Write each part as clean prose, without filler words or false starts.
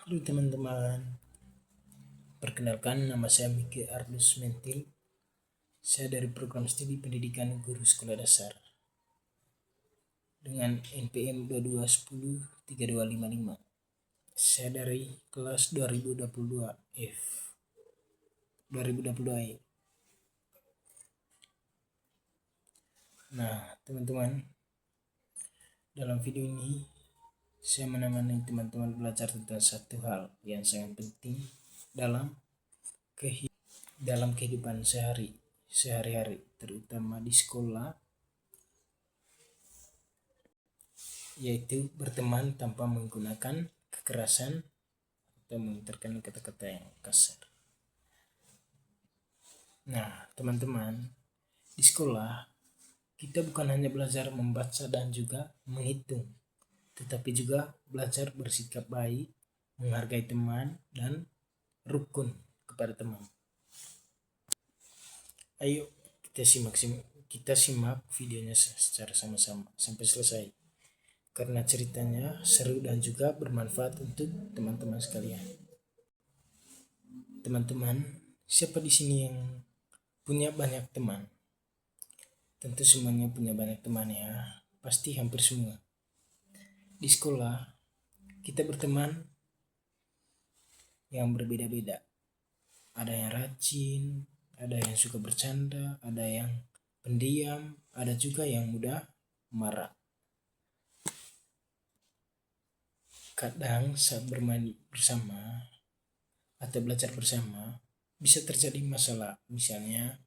Halo teman-teman, perkenalkan nama saya Miki Ardus Mentil. Saya dari program studi pendidikan guru sekolah dasar dengan NPM 22103255. Saya dari kelas 2022F 2022E. Nah teman-teman, dalam video ini saya menemani teman-teman belajar tentang satu hal yang sangat penting dalam kehidupan sehari-hari, terutama di sekolah, yaitu berteman tanpa menggunakan kekerasan atau melontarkan kata-kata yang kasar. Nah teman-teman, di sekolah kita bukan hanya belajar membaca dan juga menghitung, tetapi juga belajar bersikap baik, menghargai teman, dan rukun kepada teman. Ayo kita simak videonya secara sama-sama sampai selesai, karena ceritanya seru dan juga bermanfaat untuk teman-teman sekalian. Teman-teman, siapa di sini yang punya banyak teman? Tentu semuanya punya banyak teman ya, pasti hampir semua. Di sekolah kita berteman yang berbeda-beda. Ada yang rajin, ada yang suka bercanda, ada yang pendiam, ada juga yang mudah marah. Kadang saat bermain bersama atau belajar bersama bisa terjadi masalah, misalnya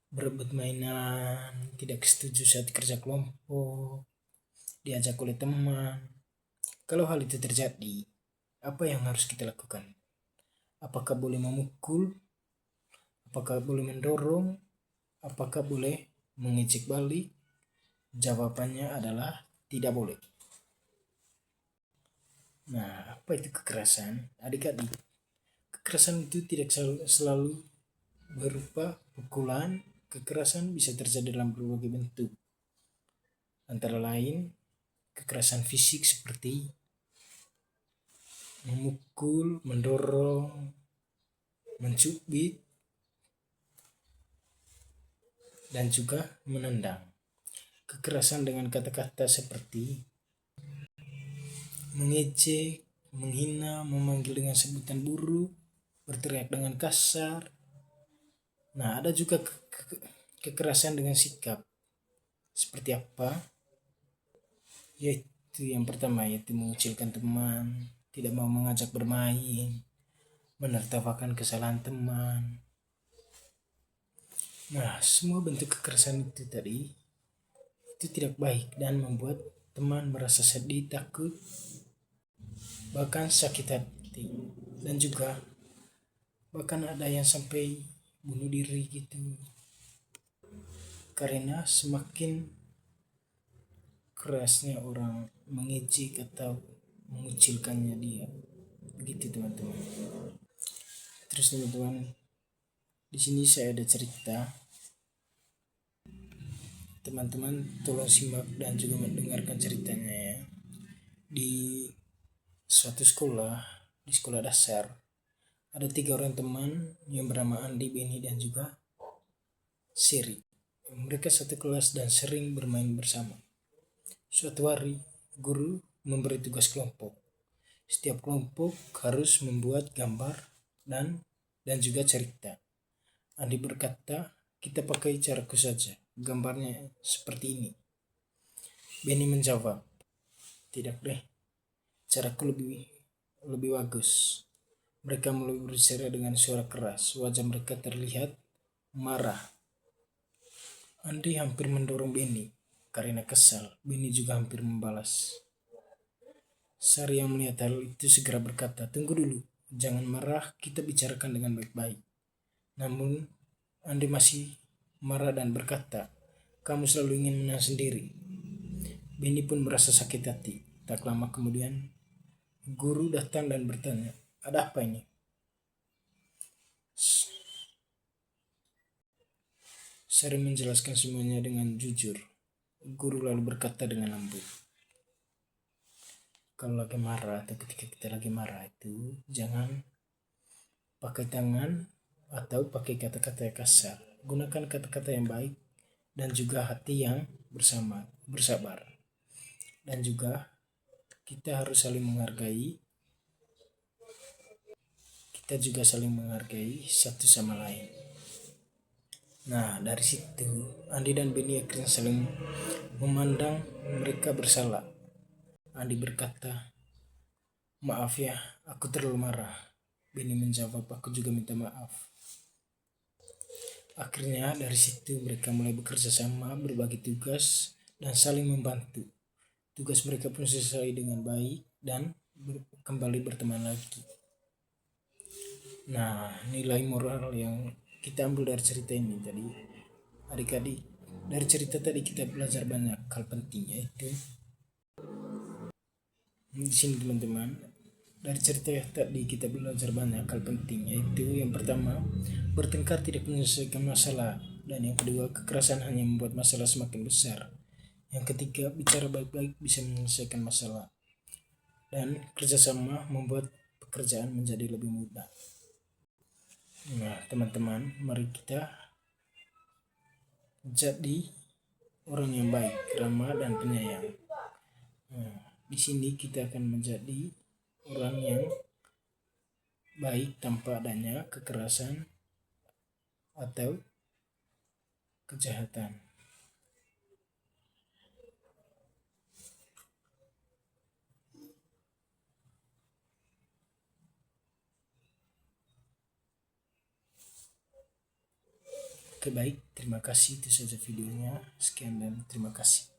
berebut mainan, tidak setuju saat kerja kelompok, diajak oleh teman. Kalau hal itu terjadi, apa yang harus kita lakukan? Apakah boleh memukul? Apakah boleh mendorong? Apakah boleh mengejek balik? Jawabannya adalah tidak boleh. Nah, apa itu kekerasan? Adik-adik, kekerasan itu tidak selalu berupa pukulan. Kekerasan bisa terjadi dalam berbagai bentuk. Antara lain, kekerasan fisik seperti memukul, mendorong, mencubit, dan juga menendang. Kekerasan dengan kata-kata seperti mengejek, menghina, memanggil dengan sebutan buruk, berteriak dengan kasar. Nah, ada juga kekerasan dengan sikap. Seperti apa? Yaitu yang pertama, yaitu mengucilkan teman, tidak mau mengajak bermain, menertawakan kesalahan teman. Nah, semua bentuk kekerasan itu tadi itu tidak baik dan membuat teman merasa sedih, takut, bahkan sakit hati, dan juga bahkan ada yang sampai bunuh diri gitu, karena semakin kerasnya orang mengejek atau mengucilkannya dia. Begitu teman-teman. Terus teman-teman, di sini saya ada cerita. Teman-teman tolong simak dan juga mendengarkan ceritanya ya. Di suatu sekolah, di sekolah dasar, ada 3 orang teman yang bernama Andi, Beni, dan juga Siri. Mereka satu kelas dan sering bermain bersama. Suatu hari, guru memberi tugas kelompok. Setiap kelompok harus membuat gambar dan juga cerita. Andi berkata, kita pakai caraku saja, gambarnya seperti ini. Beni menjawab, tidak deh, caraku lebih bagus. Mereka mulai berbicara dengan suara keras, wajah mereka terlihat marah. Andi hampir mendorong Beni karena kesal. Beni juga hampir membalas. Sari yang melihat hal itu segera berkata, tunggu dulu, jangan marah, kita bicarakan dengan baik-baik. Namun Andi masih marah dan berkata, kamu selalu ingin menang sendiri. Beni pun merasa sakit hati. Tak lama kemudian, guru datang dan bertanya, ada apa ini? Sari menjelaskan semuanya dengan jujur. Guru lalu berkata dengan lembut, kalau lagi marah atau ketika kita lagi marah itu jangan pakai tangan atau pakai kata-kata yang kasar. Gunakan kata-kata yang baik dan juga hati yang bersabar. Dan juga kita harus saling menghargai. Kita juga saling menghargai satu sama lain. Nah, dari situ Andi dan Beni akhirnya saling memandang mereka bersalah. Andi berkata, "Maaf ya, aku terlalu marah." Beni menjawab, "Aku juga minta maaf." Akhirnya dari situ mereka mulai bekerja sama, berbagi tugas, dan saling membantu. Tugas mereka pun selesai dengan baik dan kembali berteman lagi. Nah, nilai moral yang kita ambil dari cerita ini tadi, adik-adik, dari cerita tadi kita belajar banyak hal penting, yaitu di sini teman-teman, dari cerita tadi kita belajar banyak hal penting, yaitu yang pertama, bertengkar tidak menyelesaikan masalah, dan yang kedua, kekerasan hanya membuat masalah semakin besar. Yang ketiga, bicara baik-baik bisa menyelesaikan masalah, dan kerjasama membuat pekerjaan menjadi lebih mudah. Nah, teman-teman, mari kita jadi orang yang baik, ramah dan penyayang. Nah, di sini kita akan menjadi orang yang baik tanpa adanya kekerasan atau kejahatan. Oke, baik, terima kasih, itu saja videonya. Sekian dan terima kasih.